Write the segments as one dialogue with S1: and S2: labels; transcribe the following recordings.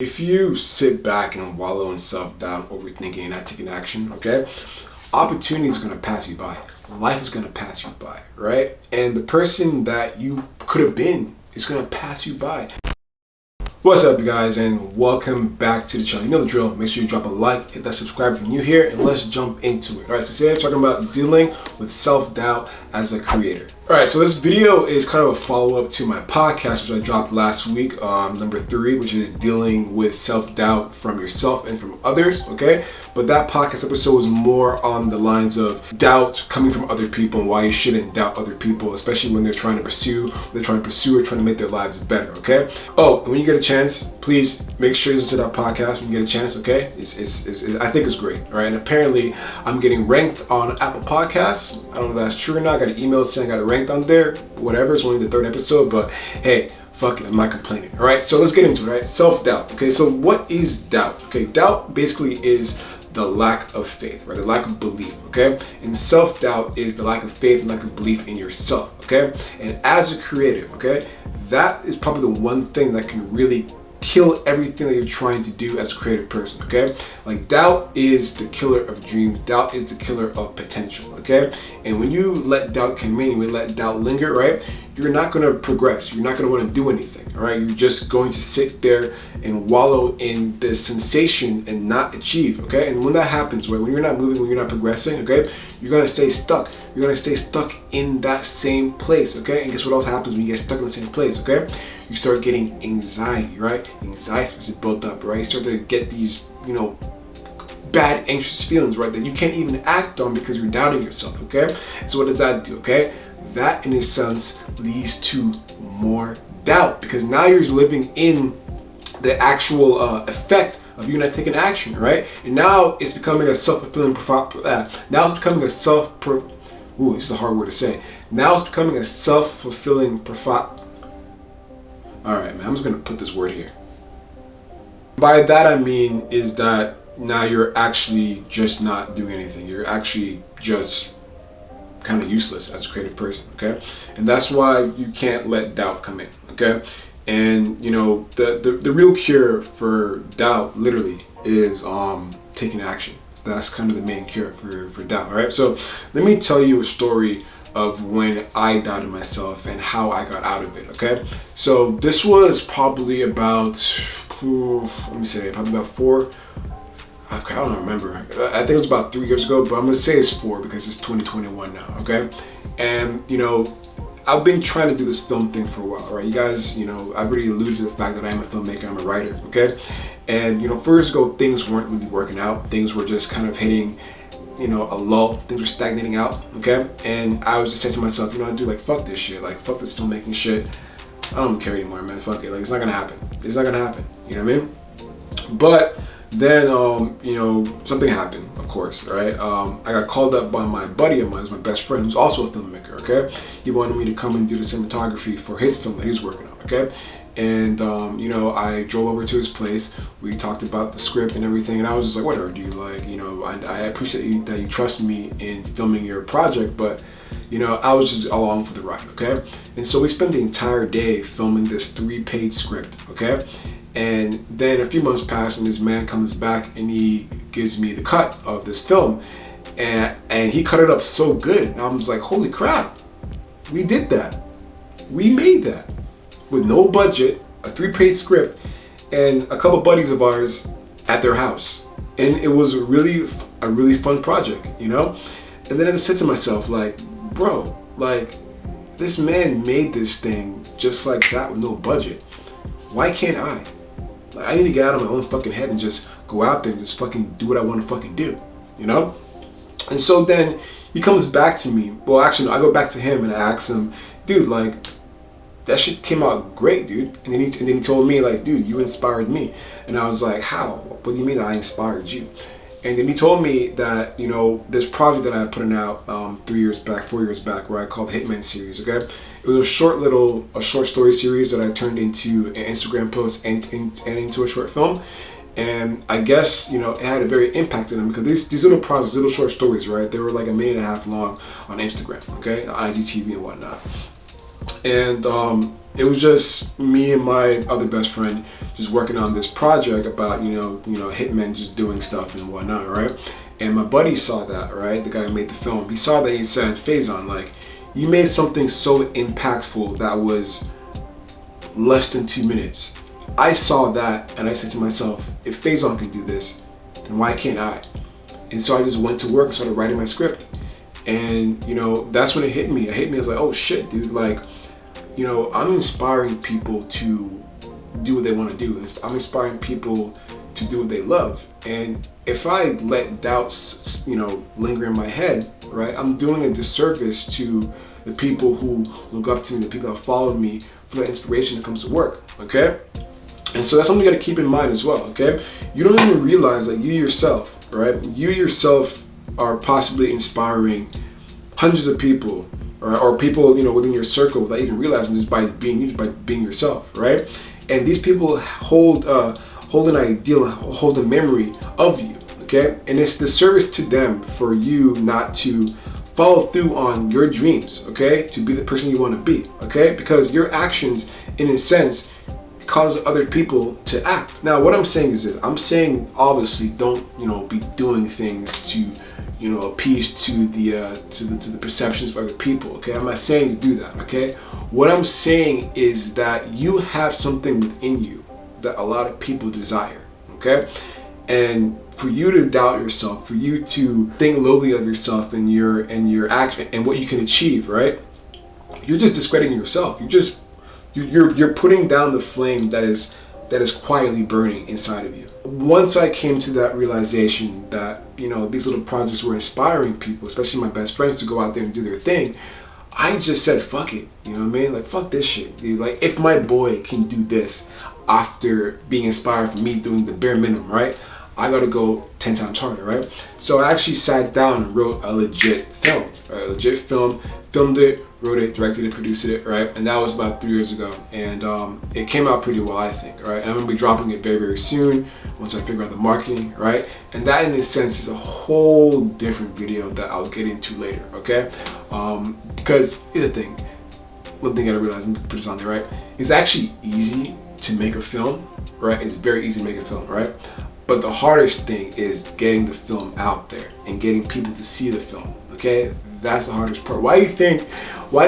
S1: If you sit back and wallow in self-doubt, overthinking, and not taking action, okay, opportunity is going to pass you by. Life is going to pass you by, right? And the person that you could have been is going to pass you by. What's up, you guys, and welcome back to the channel. You know the drill. Make sure you drop a like, hit that subscribe if you're new here, and let's jump into it. All right, so today I'm talking about dealing with self-doubt as a creator. All right, so this video is kind of a follow-up to my podcast, which I dropped last week, number 3, which is dealing with self-doubt from yourself and from others, okay? But that podcast episode was more on the lines of doubt coming from other people and why you shouldn't doubt other people, especially when they're trying to pursue or trying to make their lives better, okay? Oh, and when you get a chance, please make sure you listen to that podcast when you get a chance, okay? I think it's great, all right? And apparently, I'm getting ranked on Apple Podcasts. I don't know if that's true or not. I got an email saying I got it ranked on there. Whatever, it's only the 3rd episode, but hey, fuck it, I'm not complaining, all right? So let's get into it, right? Self-doubt, okay? So what is doubt? Okay, doubt basically is the lack of faith, right? The lack of belief, okay? And self-doubt is the lack of faith and lack of belief in yourself, okay? And as a creative, okay, that is probably the one thing that can really kill everything that you're trying to do as a creative person, okay? Like, doubt is the killer of dreams. Doubt is the killer of potential, okay? And when you let doubt come in, when you let doubt linger, right, you're not going to progress. You're not going to want to do anything, all right? You're just going to sit there and wallow in this sensation and not achieve, okay? And when that happens, right, when you're not moving, when you're not progressing, okay, you're going to stay stuck. You're going to stay stuck in that same place, okay? And guess what else happens when you get stuck in the same place, okay? You start getting anxiety, right? Anxiety starts to build up, right? You start to get these, bad, anxious feelings, right? That you can't even act on because you're doubting yourself, okay? So what does that do, okay? That, in a sense, leads to more doubt because now you're living in the actual effect of you not taking action, right? And now it's becoming a self-fulfilling prophecy. Now it's becoming a ooh, this is a hard word to say. Now it's becoming a self-fulfilling prophecy. All right, man, I'm just gonna put this word here. By that I mean is that now you're actually just not doing anything. You're actually just kind of useless as a creative person, okay? And that's why you can't let doubt come in, okay? And the real cure for doubt literally is taking action. That's kind of the main cure for doubt, all right? So let me tell you a story of when I doubted myself and how I got out of it, okay? So this was probably about, probably about 4, I don't remember. I think it was about 3 years ago, but I'm gonna say it's 4 because it's 2021 now, okay? And I've been trying to do this film thing for a while, right? You guys, I've already alluded to the fact that I am a filmmaker, I'm a writer, okay? And 4 years ago, things weren't really working out. Things were just kind of hitting, a lull. Things were stagnating out, okay? And I was just saying to myself, dude, like, fuck this shit. Like, fuck this filmmaking shit. I don't care anymore, man. Fuck it. Like, it's not gonna happen. It's not gonna happen. You know what I mean? But then, something happened, of course, right? I got called up by my buddy of mine, who's my best friend, who's also a filmmaker, okay? He wanted me to come and do the cinematography for his film that he was working on, okay? And, I drove over to his place. We talked about the script and everything, and I was just like, whatever, dude, like, I appreciate that you trust me in filming your project, but, I was just along for the ride, okay? And so we spent the entire day filming this 3-page script, okay? And then a few months pass and this man comes back and he gives me the cut of this film, and he cut it up so good. And I was like, holy crap, we did that. We made that with no budget, a 3-page script, and a couple buddies of ours at their house. And it was a really fun project, And then I just said to myself, like, bro, like, this man made this thing just like that with no budget. Why can't I? Like, I need to get out of my own fucking head and just go out there and just fucking do what I want to fucking do, And so then he comes back to me. Well, actually, no, I go back to him and I ask him, dude, like, that shit came out great, dude. And then he told me, like, dude, you inspired me. And I was like, how? What do you mean I inspired you? And then he told me that, this project that I had put out 4 years back, where I called Hitman series, okay? It was a short story series that I turned into an Instagram post and into a short film. And I guess, it had a very impact on them because these little projects, little short stories, right? They were like 1.5 minutes long on Instagram, okay? On IGTV and whatnot. And it was just me and my other best friend just working on this project about hitmen just doing stuff and whatnot, right? And my buddy saw that, right? The guy who made the film, he saw that. He said, Faison, like, you made something so impactful that was less than 2 minutes. I saw that and I said to myself, if Faison can do this, then why can't I? And so I just went to work and started writing my script. And that's when it hit me. I was like, oh shit, dude, like, I'm inspiring people to do what they want to do. I'm inspiring people to do what they love. And if I let doubts, linger in my head, right, I'm doing a disservice to the people who look up to me, the people that follow me for the inspiration that comes to work, okay? And so that's something you got to keep in mind as well, okay? You don't even realize that you yourself, right? You yourself are possibly inspiring hundreds of people, or people, within your circle without even realizing, just by being yourself, right? And these people hold an ideal, hold a memory of you, okay? And it's the service to them for you not to follow through on your dreams, okay? To be the person you want to be, okay? Because your actions, in a sense, cause other people to act. Now, what I'm saying is this. I'm saying, obviously, don't, be doing things to, appease to the perceptions of other people, okay? I'm not saying to do that, okay? What I'm saying is that you have something within you that a lot of people desire, okay? And for you to doubt yourself, for you to think lowly of yourself and your action and what you can achieve, right? You're just discrediting yourself. You're putting down the flame that is quietly burning inside of you. Once I came to that realization that, these little projects were inspiring people, especially my best friends, to go out there and do their thing, I just said, fuck it. You know what I mean? Like, fuck this shit, dude. Like, if my boy can do this after being inspired from me doing the bare minimum, right? I gotta go 10 times harder, right? So I actually sat down and wrote a legit film, right? Filmed it, wrote it, directed it, produced it, right? And that was about 3 years ago. And it came out pretty well, I think, right? And I'm gonna be dropping it very, very soon once I figure out the marketing, right? And that, in a sense, is a whole different video that I'll get into later, okay? Because here's the thing. One thing I gotta realize, and put this on there, right? It's actually easy to make a film, right? It's very easy to make a film, right? But the hardest thing is getting the film out there and getting people to see the film, okay? That's the hardest part. Why do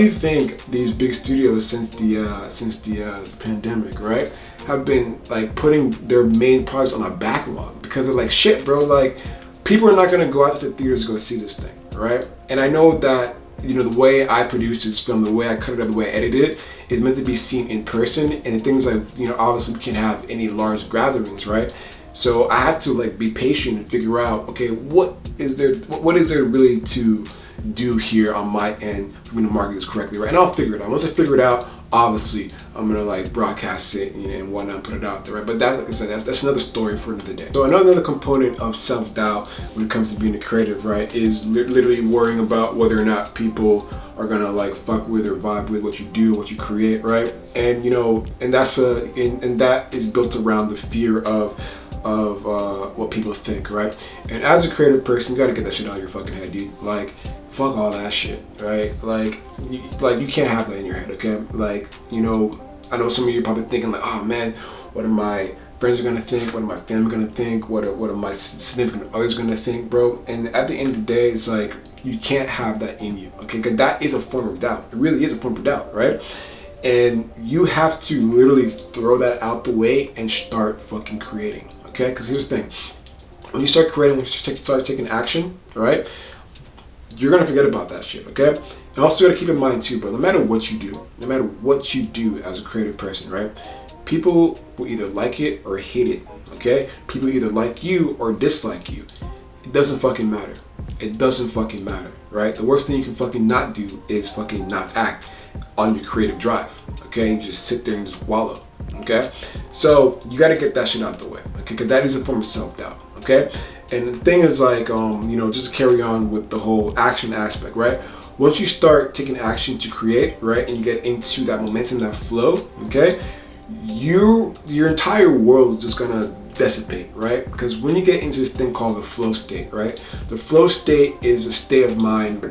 S1: you think these big studios since the pandemic, right, have been like putting their main projects on a backlog? Because they're like, shit, bro, like, people are not gonna go out to the theaters to go see this thing, right? And I know that, the way I produced this film, the way I cut it up, the way I edited it, is meant to be seen in person. And the things like, obviously we can't have any large gatherings, right? So I have to like be patient and figure out, okay, what is there really to do here on my end for me to market this correctly, right? And I'll figure it out. Once I figure it out, obviously I'm gonna like broadcast it, and whatnot, put it out there, right? But that, like I said, that's another story for another day. So another component of self-doubt when it comes to being a creative, right, is literally worrying about whether or not people are gonna like fuck with or vibe with what you do, what you create, right? And and that is built around the fear of what people think, right? And as a creative person, you gotta get that shit out of your fucking head, dude. Like, fuck all that shit, right? Like you can't have that in your head, okay? Like, I know some of you are probably thinking like, oh man, what are my friends are gonna think? What are my family gonna think? What are my significant others gonna think, bro? And at the end of the day, it's like, you can't have that in you, okay? Because that is a form of doubt. It really is a form of doubt, right? And you have to literally throw that out the way and start fucking creating. Okay, because here's the thing: when you start creating, when you start taking action, right, you're gonna forget about that shit. Okay, and also you gotta keep in mind too, bro. No matter what you do as a creative person, right, people will either like it or hate it. Okay, people either like you or dislike you. It doesn't fucking matter. It doesn't fucking matter, right? The worst thing you can fucking not do is fucking not act on your creative drive. Okay, you just sit there and just wallow. Okay, so you got to get that shit out the way, okay, because that is a form of self-doubt, okay? And the thing is like, just to carry on with the whole action aspect, right? Once you start taking action to create, right, and you get into that momentum, that flow, okay, your entire world is just gonna dissipate, right? Because when you get into this thing called the flow state, right? The flow state is a state of mind.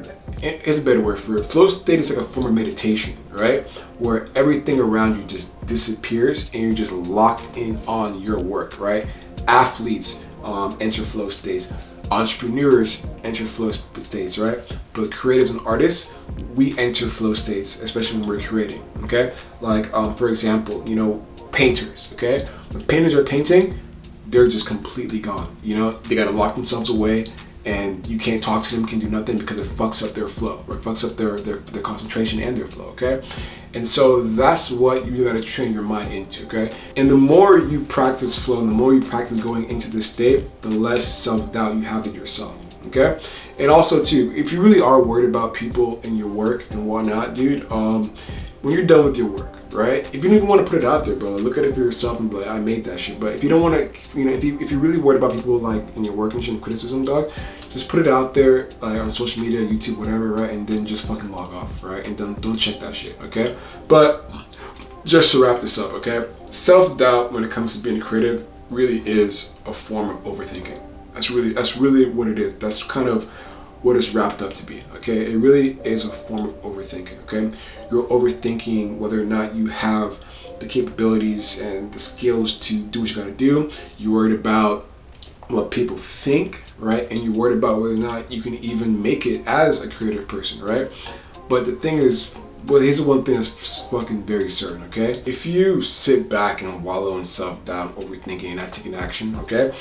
S1: Here's a better word for it. Flow state is like a form of meditation, right? Where everything around you just disappears and you're just locked in on your work, right? Athletes enter flow states. Entrepreneurs enter flow states, right? But creatives and artists, we enter flow states, especially when we're creating, okay? Like, for example, you know, painters, okay? When painters are painting, they're just completely gone, you know? They gotta lock themselves away and you can't talk to them, can do nothing because it fucks up their flow, or it fucks up their concentration and their flow, okay? And so that's what you gotta train your mind into, okay? And the more you practice flow and the more you practice going into this state, the less self-doubt you have in yourself, okay? And also too, if you really are worried about people in your work and whatnot, dude, when you're done with your work, right? If you don't even want to put it out there, bro, look at it for yourself and be like, I made that shit. But if you don't want to, you know, if you're really worried about people like in your work and shit and criticism, dog, just put it out there like on social media, YouTube, whatever, right? And then just fucking log off, right? And then don't check that shit, okay? But just to wrap this up, okay? Self-doubt when it comes to being creative really is a form of overthinking. That's really what it is. That's kind of what it's wrapped up to be, okay? It really is a form of overthinking, okay? You're overthinking whether or not you have the capabilities and the skills to do what you gotta do. You're worried about what people think, right? And you're worried about whether or not you can even make it as a creative person, right? But the thing is, well, here's the one thing that's fucking very certain, okay? If you sit back and wallow in self-doubt, overthinking, and not taking action, okay?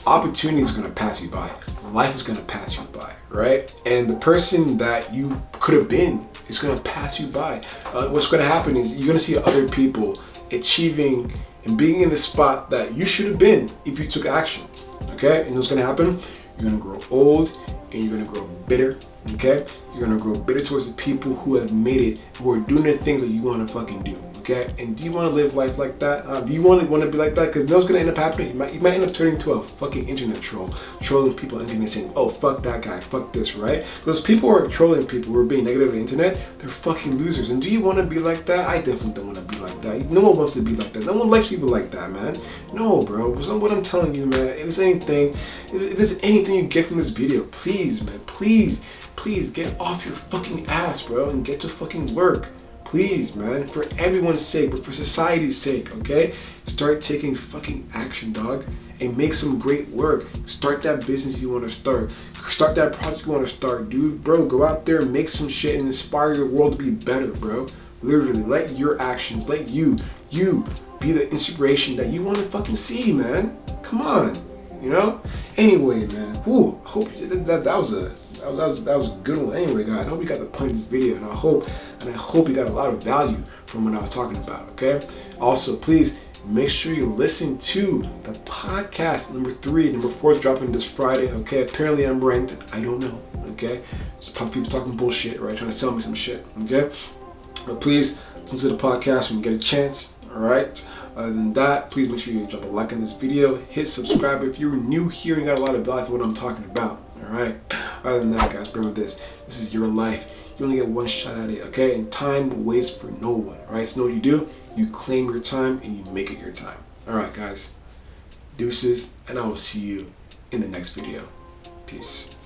S1: Opportunity is gonna pass you by. Life is gonna pass you by, right? And the person that you could have been is gonna pass you by. What's gonna happen is you're gonna see other people achieving and being in the spot that you should have been if you took action, okay? And what's gonna happen? You're gonna grow old and you're gonna grow bitter, okay? You're gonna grow bitter towards the people who have made it, who are doing the things that you wanna fucking do. Okay, and do you want to live life like that? Do you want to be like that? Because you know what's gonna end up happening. You might end up turning into a fucking internet troll, trolling people on the internet, saying, "Oh, fuck that guy, fuck this," right? Because people who are trolling people, who are being negative on the internet, they're fucking losers. And do you want to be like that? I definitely don't want to be like that. No one wants to be like that. No one likes people like that, man. No, bro. So what I'm telling you, man. If there's anything you get from this video, please, man, please get off your fucking ass, bro, and get to fucking work. Please, man, for everyone's sake, but for society's sake, okay? Start taking fucking action, dog, and make some great work. Start that business you want to start. Start that project you want to start, dude. Bro, go out there and make some shit and inspire your world to be better, bro. Literally, let your actions, let you be the inspiration that you want to fucking see, man. Come on, you know? Anyway, man, whew, hope that was a good one. Anyway, guys, I hope you got the point of this video, and I hope you got a lot of value from what I was talking about, okay? Also, please make sure you listen to the podcast number 3. Number 4 is dropping this Friday, okay? Apparently I'm ranked. I don't know, okay? Just people talking bullshit, right? Trying to sell me some shit, okay? But please listen to the podcast when you get a chance, all right? Other than that, please make sure you drop a like on this video. Hit subscribe if you're new here and got a lot of value for what I'm talking about, all right? Other than that, guys, remember this. This is your life. You only get one shot at it, okay? And time waits for no one, all right? So know what you do? You claim your time and you make it your time. All right, guys. Deuces, and I will see you in the next video. Peace.